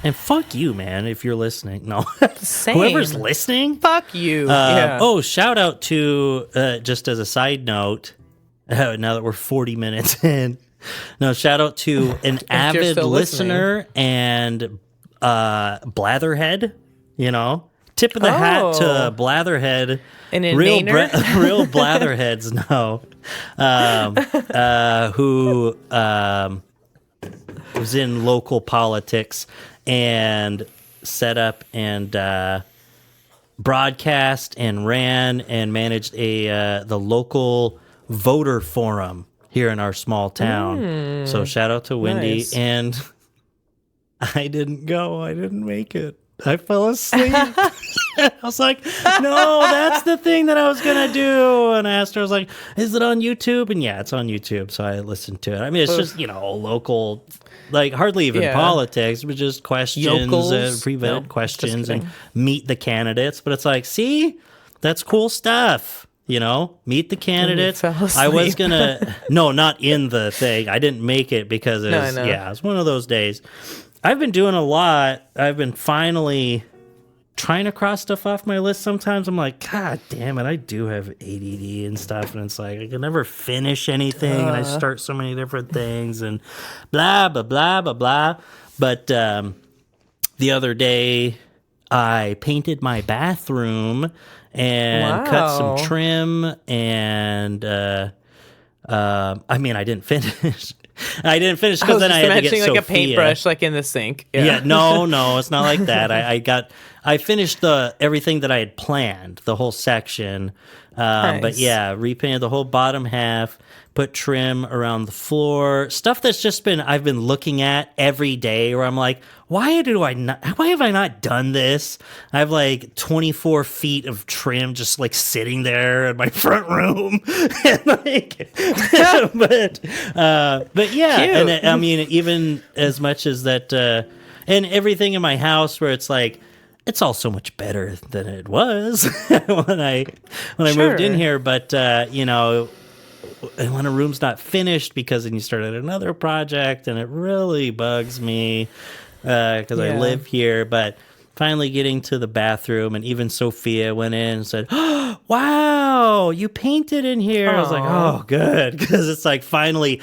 and fuck you, man. If you're listening, no, Same. whoever's listening, Fuck you. Yeah. Oh, shout out to just as a side note. Now that we're 40 minutes in, no, shout out to an avid still listener and Blatherhead. Tip of the hat to Blatherhead. An real inaner? real Blatherheads, no, who was in local politics and set up and broadcast and ran and managed the local voter forum here in our small town. So shout out to Wendy. Nice. And I didn't go. I didn't make it. I fell asleep. I was like, no, that's the thing that I was going to do. And I asked her, I was like, is it on YouTube? And yeah, it's on YouTube. So I listened to it. I mean, it's just, local, like hardly even politics, but just questions, Yokels. pre-vetted No, questions just and kidding. meet the candidates. But it's like, see, that's cool stuff. Meet the candidates. fell I was asleep. gonna, no, not in the thing. I didn't make it because it No, was, I know. it was one of those days. I've been doing a lot. I've been finally trying to cross stuff off my list. Sometimes I'm like, God damn it, I do have ADD and stuff. And it's like, I can never finish anything. And I start so many different things and blah, blah, blah, blah, blah. But the other day, I painted my bathroom and cut some Wow. trim. And I mean, I didn't finish. I didn't finish I because was then just I had to imagining get like Sophia. a paintbrush like in the sink. Yeah, no, it's not like that. I finished everything that I had planned, the whole section. But Nice. yeah, repainted the whole bottom half, put trim around the floor, stuff that's just I've been looking at every day where I'm like, why have I not done this? I have like 24 feet of trim just like sitting there in my front room. And like, but yeah, Cute. and I mean, even as much as that, and everything in my house where it's like, it's all so much better than it was when I moved in Sure. here. But when a room's not finished because then you start at another project, and it really bugs me because I Yeah. live here. But finally getting to the bathroom, and even Sophia went in and said, oh, wow, you painted in here. I was like, Aw. oh, good. Because it's like finally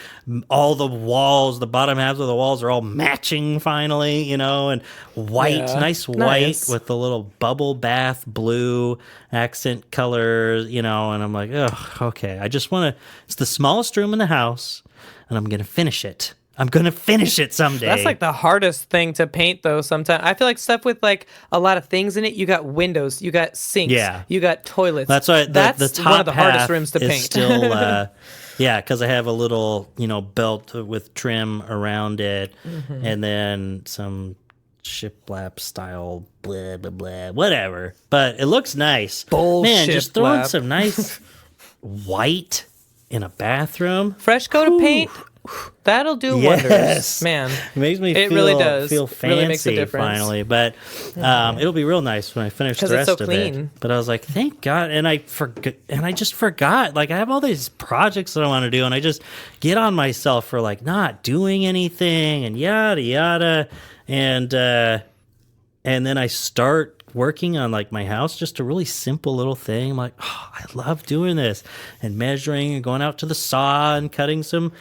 all the walls, the bottom halves of the walls are all matching finally, and white, Yeah. nice white Nice. with the little bubble bath blue accent colors, and I'm like, oh, okay. I just want to, it's the smallest room in the house, and I'm going to finish it. I'm gonna finish it someday. That's like the hardest thing to paint, though. Sometimes I feel like stuff with like a lot of things in it. You got windows, you got sinks, you got toilets. That's why the top one of the hardest half rooms to is paint. Still, because I have a little belt with trim around it, and then some shiplap style blah blah blah whatever. But it looks nice. Man, just throwing some nice white in a bathroom. Fresh coat of paint. That'll do wonders, man. It makes me feel fancy really makes a difference. Finally, but it'll be real nice when I finish the rest of it. But I was like, thank God, and I just forgot. Like I have all these projects that I want to do, and I just get on myself for like not doing anything and yada yada, and then I start working on like my house, just a really simple little thing. I'm like, oh, I love doing this and measuring and going out to the saw and cutting some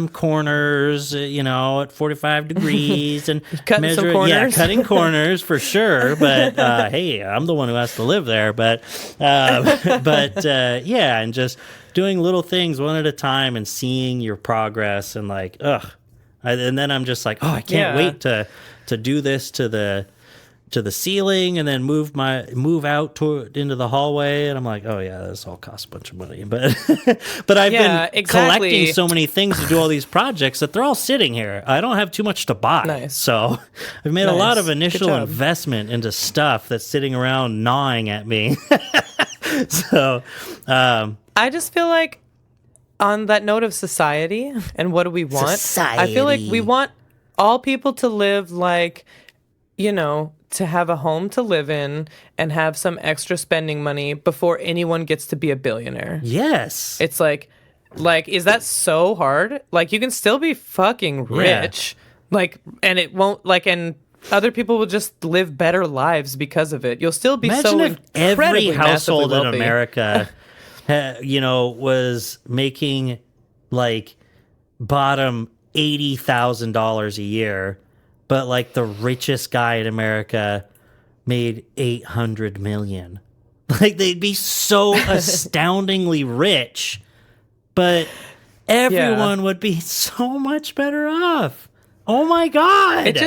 corners, at 45 degrees and cutting measuring, some corners. yeah, cutting corners for sure. But hey, I'm the one who has to live there. But and just doing little things one at a time and seeing your progress and like, and then I'm just like, oh, I can't wait to do this to the ceiling and then move out into the hallway, and I'm like, oh yeah, this all costs a bunch of money, but I've been collecting so many things to do all these projects that they're all sitting here. I don't have too much to buy, so I've made a lot of initial investment into stuff that's sitting around gnawing at me. So I just feel like on that note of society and what do we want, I feel like we want all people to live like, to have a home to live in and have some extra spending money before anyone gets to be a billionaire. Yes. It's like, is that so hard? Like, you can still be fucking rich. Yeah. And it won't, and other people will just live better lives because of it. You'll still be Imagine if every household in wealthy. America, was making, bottom $80,000 a year, but the richest guy in America made $800 million. They'd be so astoundingly rich, but everyone would be so much better off. Oh my God.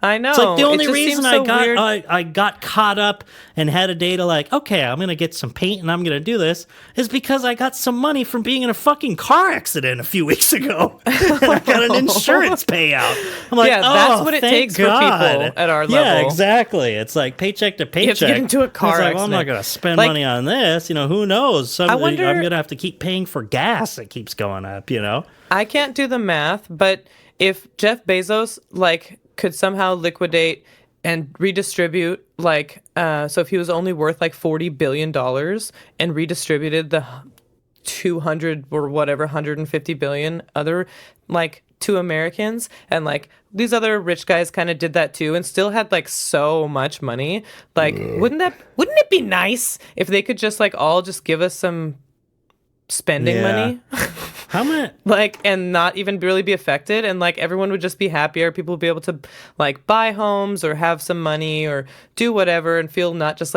I know. It's like the only reason I got caught up and had a day to okay, I'm going to get some paint and I'm going to do this is because I got some money from being in a fucking car accident a few weeks ago. I got an insurance payout. I'm like, that's what it takes for people at our level. Yeah, exactly. It's like paycheck to paycheck. You have to get into a car accident. Well, I'm not going to spend money on this. Who knows? I'm going to have to keep paying for gas that keeps going up, I can't do the math, but if Jeff Bezos, could somehow liquidate and redistribute, so if he was only worth $40 billion and redistributed the 200 or whatever, 150 billion other, to Americans, and these other rich guys kind of did that too and still had so much money, wouldn't it be nice if they could just all just give us some spending money? How much? And not even really be affected, and everyone would just be happier. People would be able to buy homes or have some money or do whatever and feel not just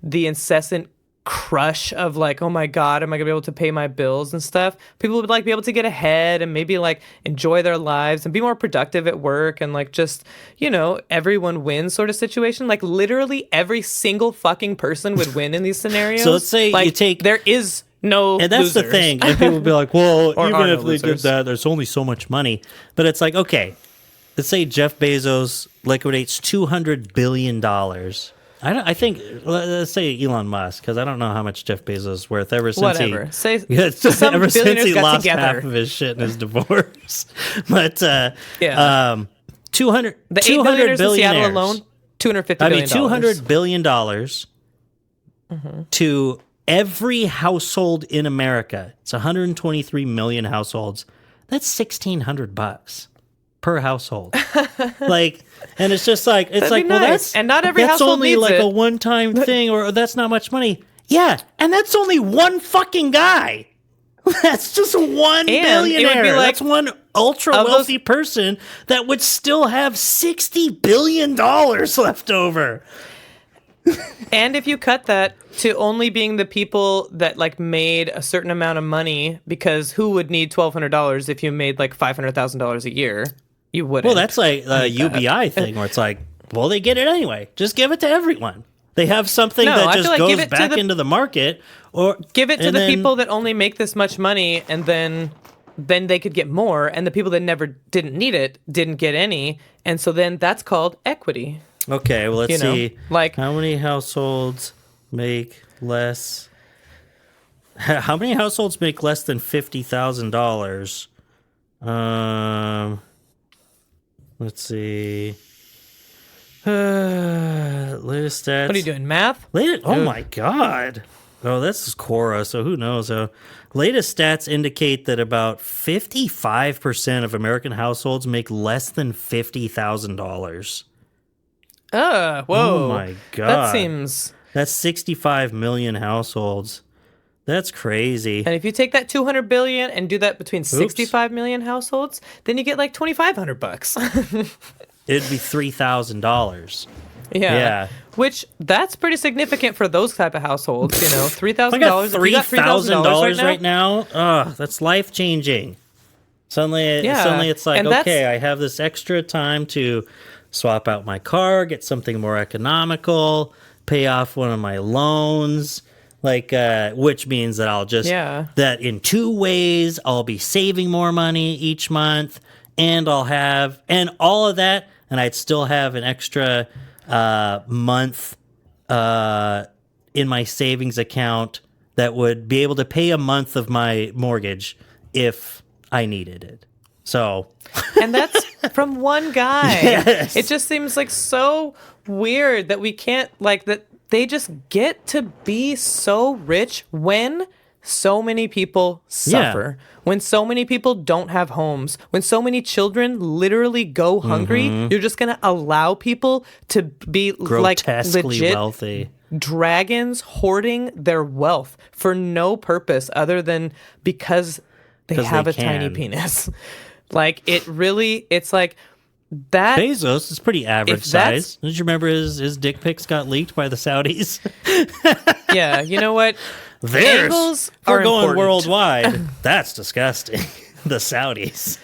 the incessant crush of oh my God, am I gonna be able to pay my bills and stuff? People would be able to get ahead and maybe enjoy their lives and be more productive at work and just everyone wins sort of situation. Literally every single fucking person would win in these scenarios. So let's say you take there is no and that's losers. the thing, and people would be like, well, even if they did losers. that, there's only so much money. But it's okay, let's say Jeff Bezos liquidates $200 billion. I think, let's say Elon Musk, because I don't know how much Jeff Bezos is worth ever since whatever. Some ever since he got lost together. half of his shit in his divorce. But the 200 8 billionaires in Seattle alone, $250 billion. $200 billion to every household in America. It's 123 million households. That's $1,600 per household. And it's just it's That'd be well, nice. that's And not every that's household only needs it. a one-time thing, or that's not much money. Yeah, and that's only one fucking guy. That's just one billionaire. It would be that's one ultra wealthy person that would still have $60 billion left over. And if you cut that to only being the people that like made a certain amount of money, because who would need $1,200 if you made like $500,000 a year? You wouldn't. Well, that's like a UBI thing where it's like, well, they get it anyway. Just give it to everyone. They have something No, that I just feel like give goes it to back the- into the market, or give it to and the then- people that only make this much money, and then they could get more, and the people that never didn't need it didn't get any, and so then that's called equity. Okay, well, let's You know, see. like- how many households make less? How many households make less than $50,000? Let's see. Latest stats. What are you doing, math? Oh my God. Oh, this is Quora, so who knows? Latest stats indicate that about 55% of American households make less than $50,000. Whoa. Oh my God. That seems... That's 65 million households. That's crazy. And if you take that 200 billion and do that between 65 million households, then you get like $2,500. It'd be $3,000. Yeah. Which that's pretty significant for those type of households, you know. $3,000. I got If you got $3,000 right now. Oh, that's life changing. Suddenly it's like, And that's- okay, I have this extra time to swap out my car, get something more economical, pay off one of my loans, like which means that I'll just that in 2 ways I'll be saving more money each month, and I'll have and all of that, and I'd still have an extra month in my savings account that would be able to pay a month of my mortgage if I needed it. So, and that's from one guy. Yes. It just seems like so weird that we can't like that they just get to be so rich when so many people suffer. When so many people don't have homes, when so many children literally go hungry, you're just going to allow people to be like grotesquely legit wealthy dragons hoarding their wealth for no purpose other than because they have a tiny penis. Like it's like that. Bezos is pretty average If that's- size. Did you remember his dick pics got leaked by the Saudis? Yeah, you know what? Theirs, Angles we're are going important. worldwide. That's disgusting. The Saudis,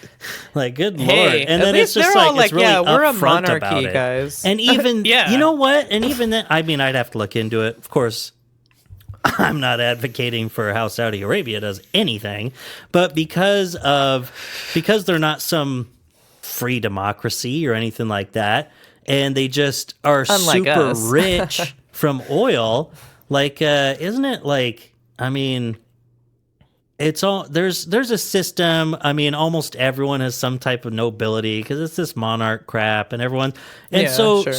like, good lord. Hey, And at then least it's just they're like all like, it's really yeah, we're a upfront monarchy, about it. guys. And even Yeah. you know what? And even then, I mean, I'd have to look into it. Of course, I'm not advocating for how Saudi Arabia does anything, but because they're not some free democracy or anything like that, and they just are Unlike super us. rich from oil. Like, isn't it like? I mean, it's all there's a system. I mean, almost everyone has some type of nobility because it's this monarch crap, and everyone, and Yeah, so sure.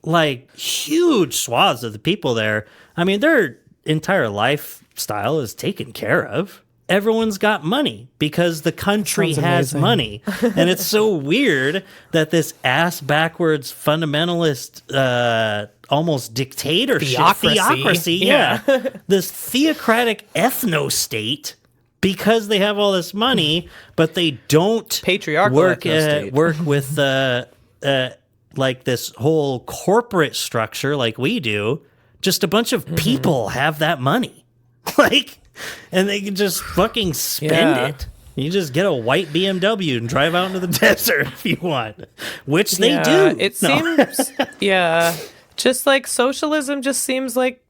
like huge swaths of the people there. I mean, their entire lifestyle is taken care of. Everyone's got money because the country Sounds has amazing. money. And it's so weird that this ass backwards fundamentalist, almost dictatorship, Theocracy. yeah. This theocratic ethno state, because they have all this money, but they don't Patriarchal work, ethno-state. work with like this whole corporate structure like we do. Just a bunch of people have that money. Like, and they can just fucking spend Yeah. it. You just get a white BMW and drive out into the desert if you want, which they do. It No. seems, just like socialism just seems like,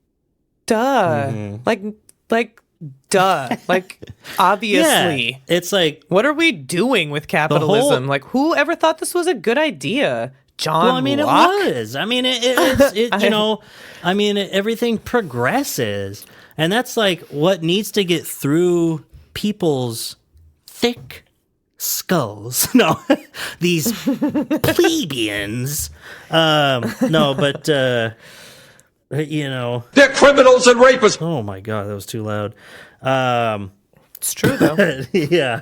duh, Mm-hmm. like duh, like obviously. Yeah, it's like, What are we doing with capitalism? Like, who ever thought this was a good idea? John well, I mean, Locke? it was. I mean, it you know, I mean, everything progresses. And that's like what needs to get through people's thick skulls. No, these plebeians. No, but, you know. They're criminals and rapists. Oh my God, that was too loud. It's true though. Yeah.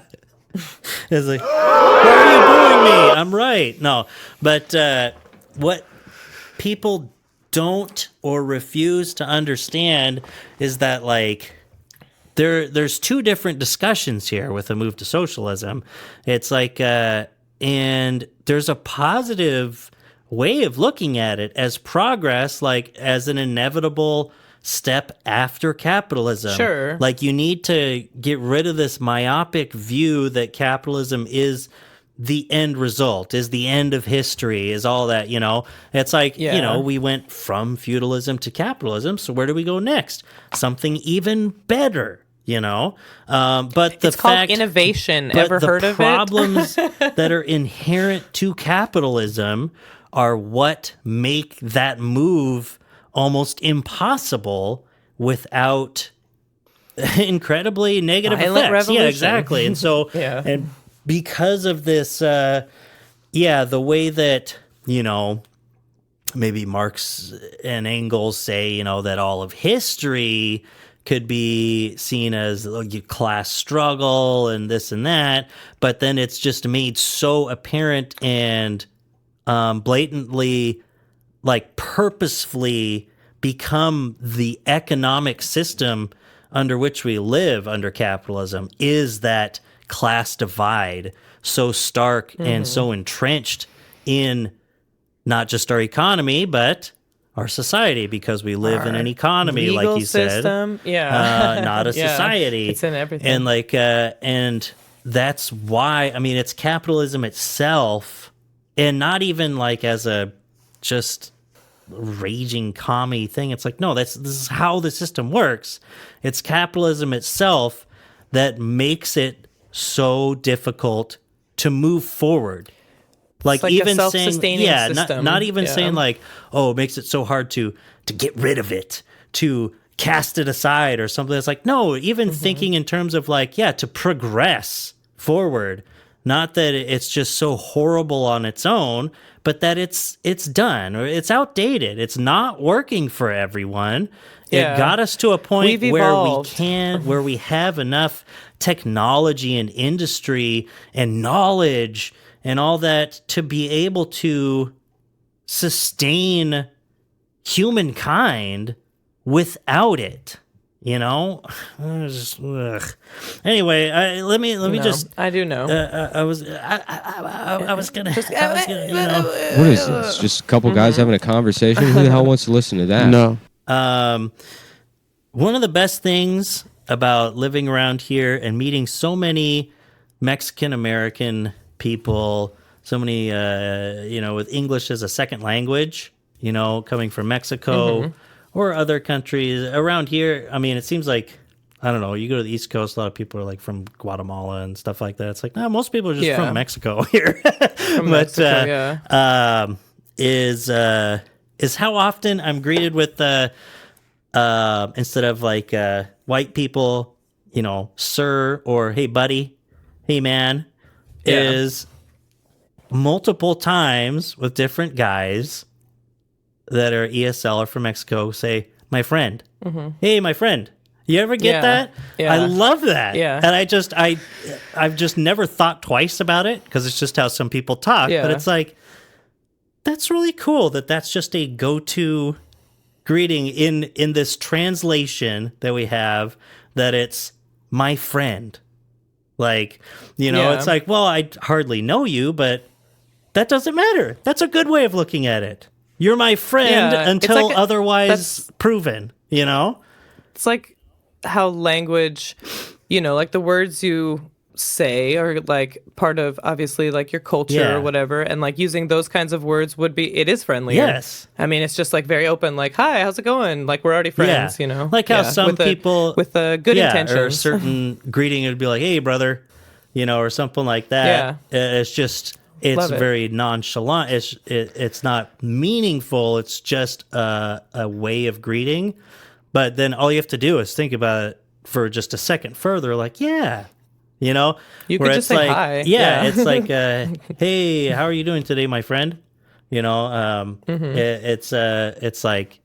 It's like, why are you booing me? I'm right. No, but what people don't or refuse to understand is that, like, there's 2 different discussions here with a move to socialism. It's like, and there's a positive way of looking at it as progress, like as an inevitable step after capitalism. Sure. Like you need to get rid of this myopic view that capitalism is the end result, is the end of history, is all that, It's like, we went from feudalism to capitalism. So where do we go next? Something even better, But It's called innovation. Ever heard of it? The problems that are inherent to capitalism are what make that move almost impossissible without incredibly negative Violent effects. revolution. Yeah, exactly. And so, Yeah. and because of this, the way that, maybe Marx and Engels say, that all of history could be seen as a class struggle and this and that, but then it's just made so apparent and blatantly, like purposefully become the economic system under which we live under capitalism is that class divide so stark and so entrenched in not just our economy, but our society, because we live in an economy, like you system. said, not a Yeah. society. It's in everything. And and that's why, it's capitalism itself, and not even like as a just raging commie thing. It's like, no, this is how the system works. It's capitalism itself that makes it so difficult to move forward. Like a even self-sustaining saying, system. not even Yeah. saying like, oh, it makes it so hard to get rid of it, to cast it aside or something. It's like, no, even thinking in terms of like, to progress forward. Not that it's just so horrible on its own, but that it's done or it's outdated. It's not working for everyone. Yeah. It got us to a point We've where evolved. where we have enough technology and industry and knowledge and all that to be able to sustain humankind without it. Anyway, let me just. I do know. I was gonna. What is this? Just a couple guys having a conversation? Who the hell wants to listen to that? No. One of the best things about living around here and meeting so many Mexican American people, so many, with English as a second language, coming from Mexico or other countries around here. It seems like, I don't know, you go to the East Coast, a lot of people are like from Guatemala and stuff like that. It's like, no, most people are just from Mexico here. Is how often I'm greeted with instead of like white people, sir or hey buddy, hey man, is multiple times with different guys that are ESL or from Mexico say, my friend. Hey, my friend. You ever get that? Yeah. I love that. Yeah. And I've just never thought twice about it because it's just how some people talk. Yeah. But it's like, that's really cool that's just a go-to greeting in this translation that we have, that it's my friend. Like, it's like, well, I hardly know you, but that doesn't matter. That's a good way of looking at it. You're my friend until like otherwise proven, It's like how language, like the words you say are like part of obviously like your culture or whatever, and like using those kinds of words it is friendlier. Yes. It's just like very open, like, hi, how's it going? Like, we're already friends, Like how some people with a good intentions. or a certain greeting would be like, hey brother, or something like that. It's just, it's very nonchalant. It's not meaningful. It's just a way of greeting. But then all you have to do is think about it for just a second further. Like, you could just say like, hi. It's like, hey, how are you doing today, my friend? It's like,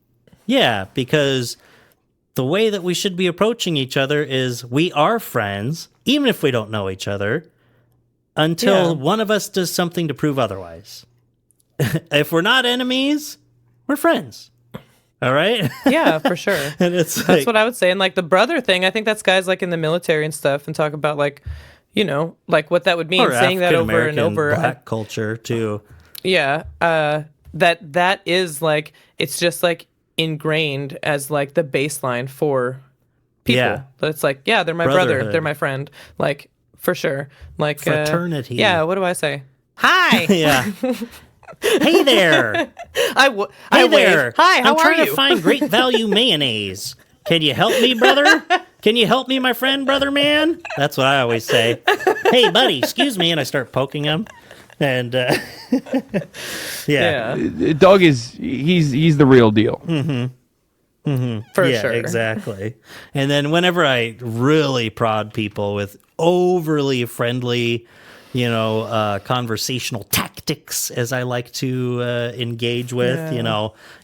because the way that we should be approaching each other is we are friends, even if we don't know each other, until one of us does something to prove otherwise. If we're not enemies, we're friends. All right? Yeah, for sure. And that's what I would say. And like the brother thing, I think that's guys like in the military and stuff, and talk about like, like what that would mean, or saying that over African-American and over. Black culture too. Yeah. that is like, it's just like ingrained as like the baseline for people. Yeah. But it's like, yeah, they're my brother, Brotherhood. they're my friend, like for sure, like Fraternity. yeah, what do I say? Hi. Yeah. Hey there. I Hey wave. there. Hi, how I'm are trying you? to find great value mayonnaise. Can you help me, brother? Can you help me, my friend, brother man? That's what I always say. Hey, buddy, excuse me. And I start poking him. And, yeah. Doug he's the real deal. For yeah, sure. exactly. And then whenever I really prod people with overly friendly, conversational tactics, as I like to engage with,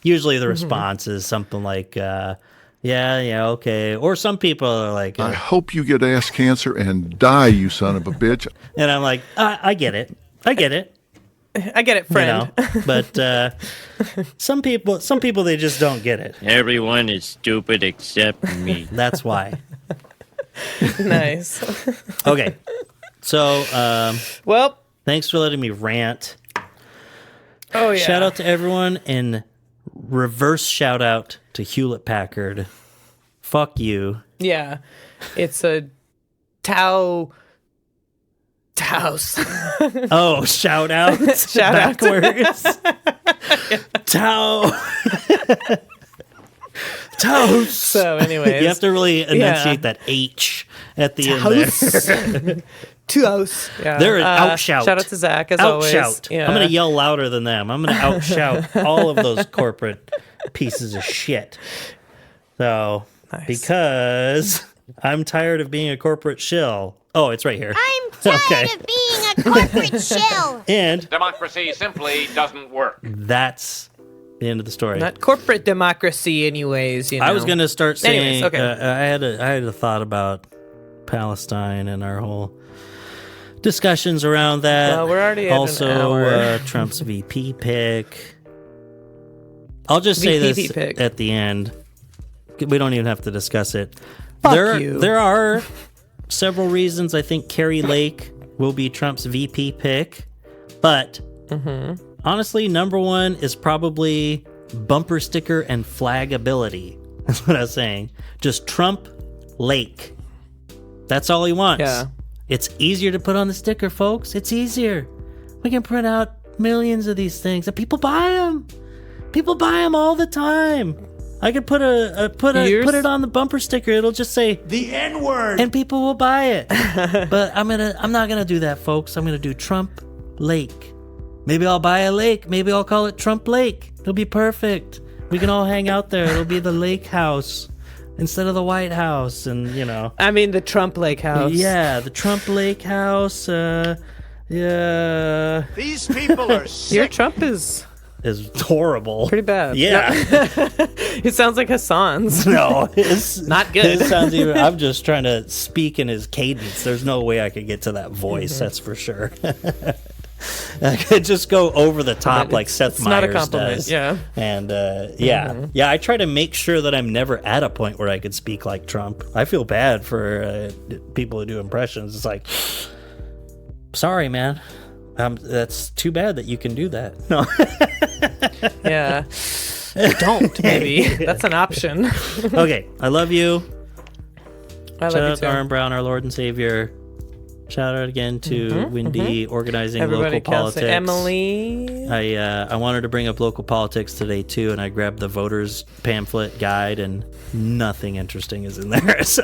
usually the response is something like, yeah, okay. Or some people are like, I hope you get ass cancer and die, you son of a bitch. and I'm like, I get it. I get it, friend. But some people, they just don't get it. Everyone is stupid except me. That's why. Nice. Okay. So, Well, thanks for letting me rant. oh yeah. Shout out to everyone, and reverse shout out to Hewlett Packard. Fuck you. Yeah. It's a Taos. Oh, shout out. Shout out. backwards. Tao. Toast. So anyways. You have to really enunciate that H at the end there. Taos. Yeah. They're an outshout. Shout out to Zach as always. Outshout. Yeah. I'm going to yell louder than them. I'm going to outshout all of those corporate pieces of shit. So, Nice. because I'm tired of being a corporate shill. Oh, it's right here. I'm tired of being a corporate shill. And Democracy simply doesn't work. that's the end of the story. Not corporate democracy, anyways. I was going to start saying, Anyways, okay. I had a thought about Palestine and our whole discussions around that. Well, we're already at an also hour. Trump's VP pick. I'll just say VP this pick. at the end. We don't even have to discuss it. Fuck you. There are several reasons I think Carrie Lake will be Trump's VP pick, but honestly, number one is probably bumper sticker and flag ability. That's what I was saying. Just Trump Lake. That's all he wants. Yeah. It's easier to put on the sticker, folks. It's easier. We can print out millions of these things, and people buy them. People buy them all the time. I could put put it on the bumper sticker. It'll just say The N-word. and people will buy it. But I'm not gonna do that, folks. I'm gonna do Trump Lake. Maybe I'll buy a lake. Maybe I'll call it Trump Lake. It'll be perfect. We can all hang out there. It'll be the lake house instead of the White House, and I mean the Trump Lake House. Yeah, the Trump Lake House. Yeah, These people are sick. Your Trump is horrible. pretty bad. Yeah. It sounds like Hassan's. No, it's Not good. It sounds even. I'm just trying to speak in his cadence. There's no way I could get to that voice. That's for sure. I could just go over the top like Seth it's Meyers not a compliment, does. yeah. And yeah. I try to make sure that I'm never at a point where I could speak like Trump. I feel bad for people who do impressions. It's like, sorry, man. That's too bad that you can do that. No. Yeah. Don't, maybe. That's an option. Okay, I love you. I Shout love you out too. to Aaron Brown, our Lord and Savior. Shout out again to Wendy organizing Everybody local counts politics. it. Emily. I wanted to bring up local politics today too, and I grabbed the voters pamphlet guide, and nothing interesting is in there. So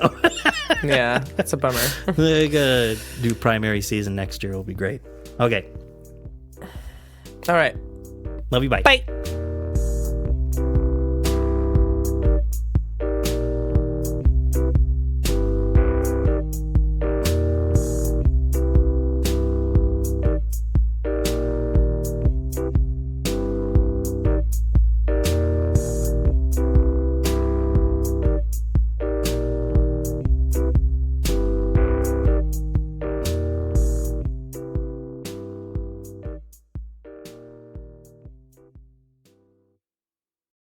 Yeah, that's a bummer. they gotta do primary season next year. Will be great. Okay, All right. love you. Bye. Bye.